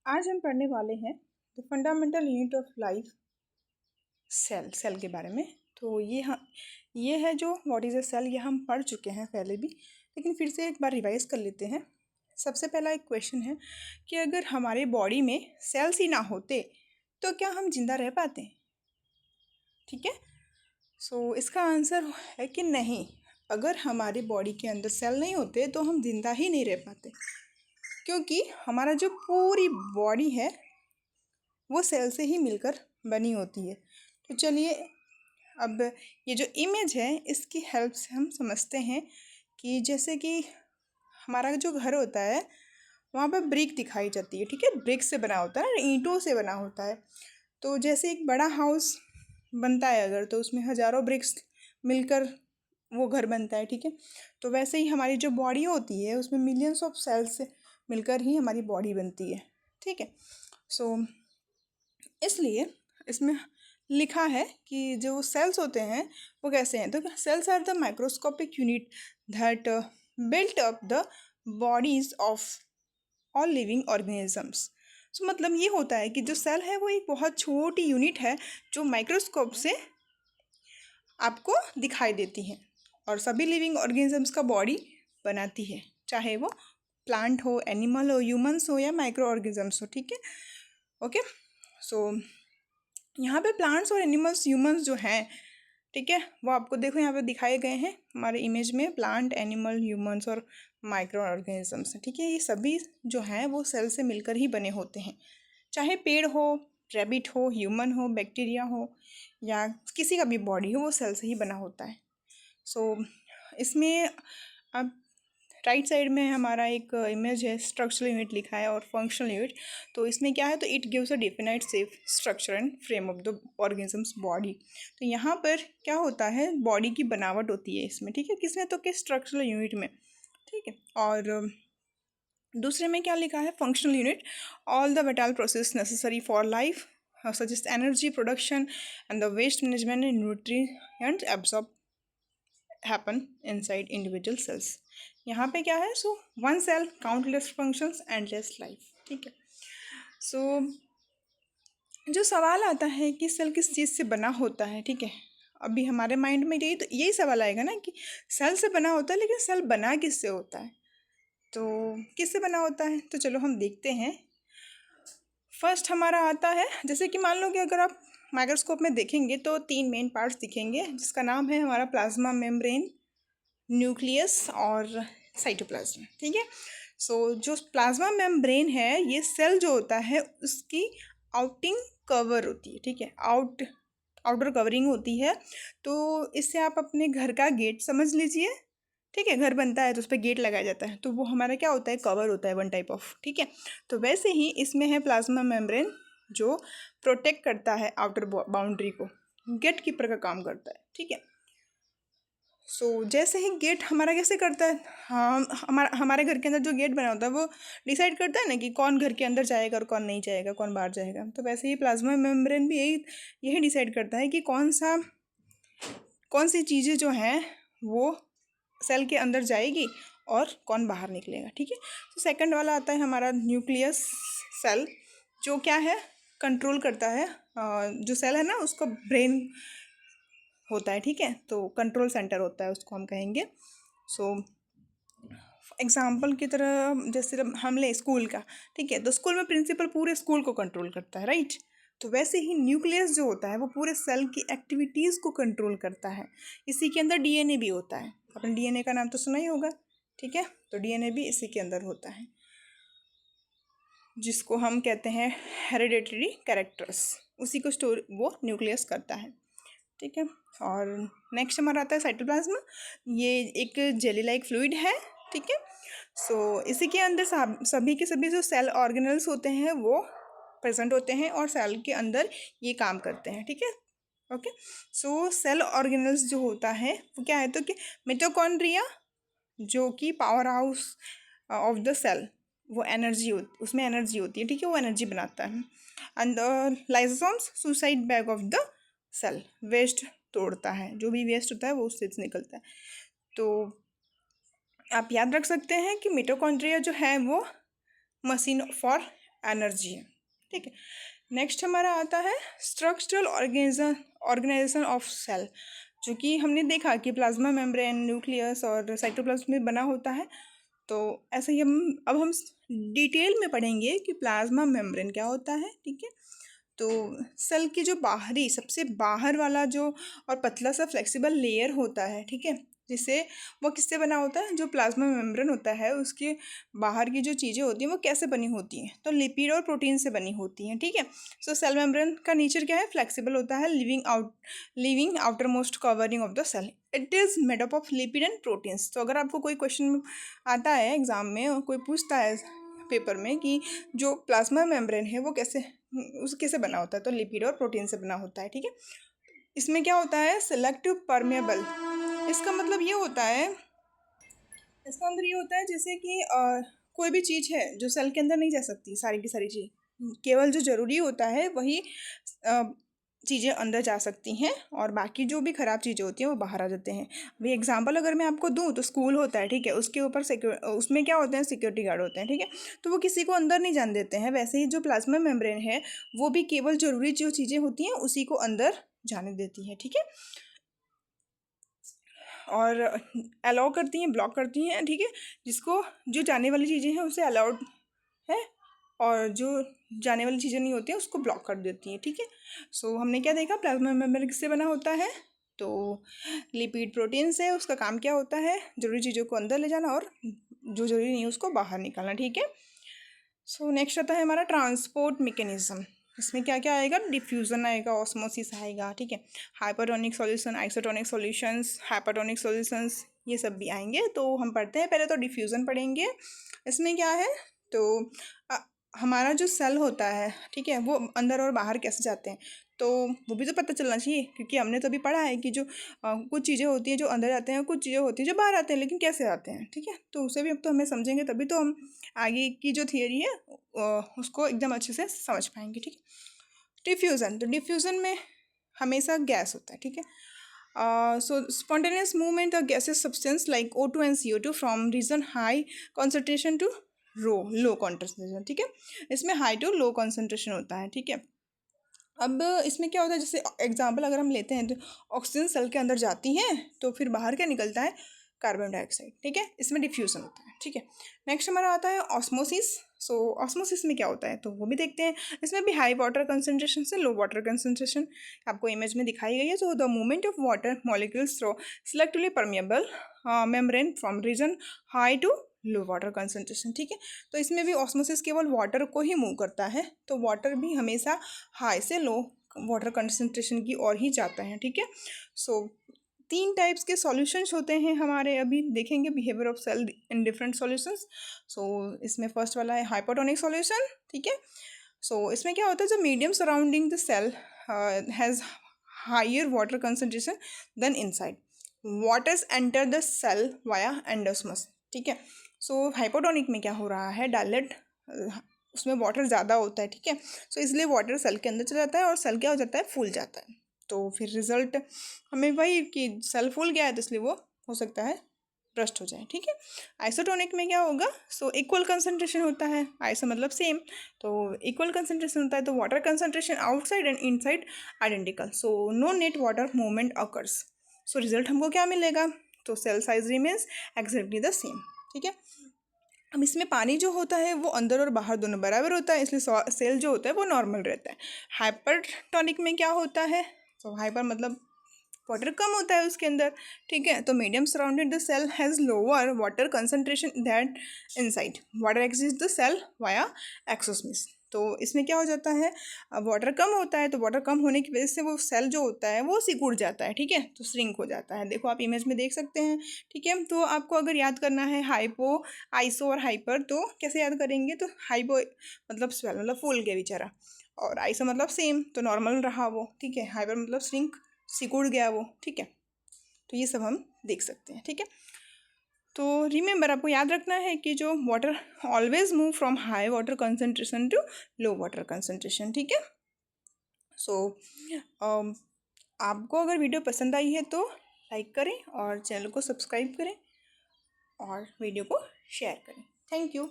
आज हम पढ़ने वाले हैं the fundamental unit of life cell के बारे में। तो ये है जो व्हाट इज़ अ सेल, ये हम पढ़ चुके हैं पहले भी, लेकिन फिर से एक बार रिवाइज कर लेते हैं। सबसे पहला एक क्वेश्चन है कि अगर हमारे बॉडी में सेल्स ही ना होते तो क्या हम जिंदा रह पाते? ठीक है, सो इसका आंसर है कि नहीं। अगर हमारे बॉडी के अंदर सेल नहीं होते तो हम जिंदा ही नहीं रह पाते, क्योंकि हमारा जो पूरी बॉडी है वो सेल से ही मिलकर बनी होती है। तो चलिए, अब ये जो इमेज है इसकी हेल्प से हम समझते हैं कि जैसे कि हमारा जो घर होता है वहाँ पर ब्रिक दिखाई जाती है। ठीक है, ब्रिक से बना होता है, ईंटों से बना होता है। तो जैसे एक बड़ा हाउस बनता है अगर, तो उसमें हज़ारों ब्रिक्स मिलकर वो घर बनता है। ठीक है, तो वैसे ही हमारी जो बॉडी होती है उसमें मिलियंस ऑफ सेल्स से मिलकर ही हमारी बॉडी बनती है। ठीक है, सो इसलिए इसमें लिखा है कि जो सेल्स होते हैं वो कैसे हैं। तो cells are the microscopic unit that built up the bodies of all living organisms. So मतलब ये होता है कि जो सेल है वो एक बहुत छोटी यूनिट है जो माइक्रोस्कोप से आपको दिखाई देती है और सभी लिविंग ऑर्गेनिजम्स का बॉडी बनाती है, चाहे वो प्लांट हो, एनिमल हो, ह्यूमंस हो या माइक्रो ऑर्गेनिजम्स हो। ठीक है, ओके। सो यहाँ पे प्लांट्स और एनिमल्स, ह्यूमंस जो हैं, ठीक है, वो आपको देखो यहाँ पे दिखाए गए हैं हमारे इमेज में। प्लांट, एनिमल, ह्यूमंस और माइक्रो ऑर्गेनिजम्स। ठीक है, ये सभी जो हैं वो सेल से मिलकर ही बने होते हैं, चाहे पेड़ हो, रैबिट हो, ह्यूमन हो, बैक्टीरिया हो या किसी का भी बॉडी हो, वो सेल से ही बना होता है। सो इसमें अब राइट साइड में हमारा एक इमेज है, स्ट्रक्चरल यूनिट लिखा है और फंक्शनल यूनिट। तो इसमें क्या है, तो it gives a definite safe structure and frame of the organisms body. तो यहाँ पर क्या होता है, बॉडी की बनावट होती है इसमें। ठीक है, किसमें, तो कि स्ट्रक्चरल यूनिट में। ठीक है, और दूसरे में क्या लिखा है, functional unit, all the vital process necessary for life such as energy production and the waste management and nutrient absorb happen inside individual cells। यहाँ पे क्या है, so one cell countless functions endless life. ठीक है, सो जो सवाल आता है कि सेल किस चीज़ से बना होता है, ठीक है, अभी हमारे माइंड में यही सवाल आएगा ना कि सेल से बना होता है, लेकिन सेल बना किससे होता है, तो किससे बना होता है, तो चलो हम देखते हैं। फर्स्ट हमारा आता है, जैसे कि मान लो कि अगर आप माइक्रोस्कोप में देखेंगे तो तीन मेन पार्ट्स दिखेंगे, जिसका नाम है हमारा प्लाज्मा मेम्ब्रेन, न्यूक्लियस और साइटोप्लाज्म। ठीक है, सो जो प्लाज्मा मेम्ब्रेन है, ये सेल जो होता है उसकी आउटिंग कवर होती है। ठीक है, आउटर कवरिंग होती है। तो इससे आप अपने घर का गेट समझ लीजिए। ठीक है, घर बनता है तो उस पर गेट लगाया जाता है, तो वो हमारा क्या होता है, कवर होता है, वन टाइप ऑफ। ठीक है, तो वैसे ही इसमें है प्लाज्मा मेम्ब्रेन, जो प्रोटेक्ट करता है आउटर बाउंड्री को, गेट कीपर का काम करता है। ठीक है, सो जैसे ही गेट हमारा कैसे करता है, हाँ, हमारे घर के अंदर जो गेट बना होता है वो डिसाइड करता है ना कि कौन घर के अंदर जाएगा और कौन नहीं जाएगा, कौन बाहर जाएगा। तो वैसे ही प्लाज्मा मेम्ब्रेन भी यही डिसाइड करता है कि कौन सी चीज़ें जो हैं वो सेल के अंदर जाएगी और कौन बाहर निकलेगा। ठीक है, तो सेकंड वाला आता है हमारा न्यूक्लियस सेल, जो क्या है, कंट्रोल करता है। जो सेल है ना उसका ब्रेन होता है। ठीक है, तो कंट्रोल सेंटर होता है, उसको हम कहेंगे। सो एग्जाम्पल की तरह जैसे हम ले स्कूल का, ठीक है, तो स्कूल में प्रिंसिपल पूरे स्कूल को कंट्रोल करता है, राइट। तो वैसे ही न्यूक्लियस जो होता है वो पूरे सेल की एक्टिविटीज़ को कंट्रोल करता है। इसी के अंदर डीएनए भी होता है, आपने डीएनए का नाम तो सुना ही होगा। ठीक है, तो डीएनए भी इसी के अंदर होता है, जिसको हम कहते हैं हेरिडेटरी कैरेक्टर्स, उसी को स्टोर वो न्यूक्लियस करता है। ठीक है, और नेक्स्ट हमारा आता है साइटोप्लाज्म। ये एक जेली लाइक फ्लूइड है। ठीक है, सो इसी के अंदर सभी के सभी जो सेल ऑर्गेनल्स होते हैं वो प्रेजेंट होते हैं और सेल के अंदर ये काम करते हैं। ठीक है, ओके। सो सेल ऑर्गेनल्स जो होता है वो क्या है, तो कि मिटोकॉन्ड्रिया, जो कि powerhouse of the cell, वो उसमें एनर्जी होती है। ठीक है, वो एनर्जी बनाता है। And lysosomes, suicide bag of the cell, waste तोड़ता है, जो भी वेस्ट होता है वो उससे निकलता है। तो आप याद रख सकते हैं कि मिटोकॉन्ड्रिया जो है वो मशीन फॉर एनर्जी है, ठीक है। नेक्स्ट हमारा आता है स्ट्रक्चरल ऑर्गेनाइजेशन ऑफ सेल, जो कि हमने देखा कि प्लाज्मा मेम्ब्रेन, न्यूक्लियस और साइटोप्लाज्म में बना होता है। तो ऐसे ही हम डिटेल में पढ़ेंगे कि प्लाज्मा मेम्ब्रेन क्या होता है, ठीक है। तो सेल की जो बाहरी सबसे बाहर वाला जो और पतला सा फ्लेक्सिबल लेयर होता है, ठीक है, जिससे वो किससे बना होता है, जो प्लाज्मा मेम्ब्रेन होता है उसके बाहर की जो चीज़ें होती हैं वो कैसे बनी होती हैं, तो लिपिड और प्रोटीन से बनी होती हैं, ठीक है। सो सेल मेम्ब्रेन का नेचर क्या है, फ्लेक्सिबल होता है, living outermost covering of the cell, it is made up of lipid and proteins. तो अगर आपको कोई क्वेश्चन आता है एग्जाम में और कोई पूछता है पेपर में कि जो प्लाज्मा मेम्ब्रेन है वो कैसे बना होता है, तो लिपिड और प्रोटीन से बना होता है, ठीक है। इसमें क्या होता है, सेलेक्टिव परमेबल, इसका मतलब ये होता है, इसका अंदर ये होता है जैसे कि कोई भी चीज़ है जो सेल के अंदर नहीं जा सकती, सारी की सारी चीज़, केवल जो ज़रूरी होता है वही चीज़ें अंदर जा सकती हैं और बाकी जो भी ख़राब चीज़ें होती हैं वो बाहर आ जाते हैं। अभी एग्जांपल अगर मैं आपको दूं तो स्कूल होता है, ठीक है, उसके ऊपर उसमें क्या होते हैं, सिक्योरिटी गार्ड होते हैं, ठीक है, तो वो किसी को अंदर नहीं जाने देते हैं। वैसे ही जो प्लाज्मा मेम्ब्रेन है वो भी केवल ज़रूरी जो चीज़ें होती हैं उसी को अंदर जाने देती है, ठीक है, और अलाउ करती हैं, ब्लॉक करती हैं, ठीक है, जिसको जो जाने वाली चीज़ें हैं उसे अलाउड है और जो जाने वाली चीज़ें नहीं होती हैं उसको ब्लॉक कर देती हैं, ठीक है। सो हमने क्या देखा, प्लाज्मा मेम्ब्रेन किससे बना होता है, तो लिपिड प्रोटीन से। उसका काम क्या होता है, जरूरी चीज़ों को अंदर ले जाना और जो जरूरी नहीं है उसको बाहर निकालना, ठीक है। सो नेक्स्ट आता है हमारा ट्रांसपोर्ट मैकेनिज्म। इसमें क्या क्या आएगा, डिफ्यूज़न आएगा, ऑस्मोसिस आएगा, ठीक है, hypertonic solution, isotonic solutions, hypertonic solutions, ये सब भी आएंगे। तो हम पढ़ते हैं, पहले तो डिफ्यूज़न पढ़ेंगे। इसमें क्या है, तो अ, हमारा जो सेल होता है, ठीक है, वो अंदर और बाहर कैसे जाते हैं, तो वो भी तो पता चलना चाहिए, क्योंकि हमने तो अभी पढ़ा है कि जो कुछ चीज़ें होती हैं जो अंदर जाते हैं, कुछ चीज़ें होती हैं जो बाहर आते हैं, लेकिन कैसे आते हैं, ठीक है, तो उसे भी अब तो हमें समझेंगे, तभी तो हम आगे की जो थियरी है उसको एकदम अच्छे से समझ पाएंगे, ठीक है। डिफ्यूज़न, तो डिफ्यूज़न में हमेशा गैस होता है, ठीक है। So spontaneous movement of gases substance like O2 and CO2 from region high concentration to low concentration, ठीक है, इसमें हाई टू लो कॉन्सेंट्रेशन होता है, ठीक है। अब इसमें क्या होता है, जैसे एग्जांपल अगर हम लेते हैं तो ऑक्सीजन सेल के अंदर जाती है तो फिर बाहर क्या निकलता है, कार्बन डाइऑक्साइड, ठीक है, इसमें डिफ्यूजन होता है, ठीक है। नेक्स्ट हमारा आता है ऑस्मोसिस। सो ऑस्मोसिस में क्या होता है, तो वो भी देखते हैं। इसमें भी हाई वाटर कंसंट्रेशन से लो वाटर कंसंट्रेशन आपको इमेज में दिखाई गई है। So the movement of water molecules through selectively permeable membrane from region high to low water concentration, ठीक है। तो इसमें भी ऑस्मोसिस केवल वाटर को ही मूव करता है, तो वाटर भी हमेशा हाई से लो वाटर कंसंट्रेशन की ओर ही जाता है, ठीक है। सो 3 टाइप्स के सॉल्यूशंस होते हैं हमारे, अभी देखेंगे behaviour of cell in different solutions. So इसमें फर्स्ट वाला है हाइपोटोनिक सॉल्यूशन, ठीक है। सो इसमें क्या होता है, जो medium surrounding the cell has higher water concentration than inside, waters enter the cell via endosmosis, ठीक है। सो हाइपोटोनिक में क्या हो रहा है, डायलेट उसमें वाटर ज़्यादा होता है, ठीक है। सो इसलिए वाटर सेल के अंदर चला जाता है और सेल क्या हो जाता है, फूल जाता है। तो फिर रिजल्ट हमें वही कि सेल फूल गया है तो इसलिए वो हो सकता है ब्रस्ट हो जाए, ठीक है। आइसोटोनिक में क्या होगा, सो इक्वल कंसंट्रेशन होता है, आइसो मतलब सेम, तो इक्वल कंसंट्रेशन होता है, तो water concentration outside and inside identical, so no net water movement occurs. So result हमको क्या मिलेगा, तो cell size remains exactly the same, ठीक है। अब इसमें पानी जो होता है वो अंदर और बाहर दोनों बराबर होता है, इसलिए सेल जो होता है वो नॉर्मल रहता है। हाइपरटोनिक में क्या होता है, तो हाइपर मतलब वाटर कम होता है उसके अंदर, ठीक है। तो medium surrounded the cell has lower water concentration that inside, water exist the cell via exosmosis. तो इसमें क्या हो जाता है, वाटर कम होता है, तो वाटर कम होने की वजह से वो सेल जो होता है वो सिकुड़ जाता है, ठीक है, तो श्रिंक हो जाता है। देखो आप इमेज में देख सकते हैं, ठीक है। तो आपको अगर याद करना है हाइपो, आइसो और हाइपर, तो कैसे याद करेंगे, तो हाइपो मतलब स्वेल मतलब फूल गया बेचारा, और आइसो मतलब सेम तो नॉर्मल रहा वो, ठीक है, हाइपर मतलब श्रिंक सिकुड़ गया वो, ठीक है। तो ये सब हम देख सकते हैं, ठीक है। तो रिमेंबर आपको याद रखना है कि जो water always move from high water concentration to low water concentration, ठीक है। सो आपको अगर वीडियो पसंद आई है तो लाइक करें और चैनल को सब्सक्राइब करें और वीडियो को शेयर करें। Thank you.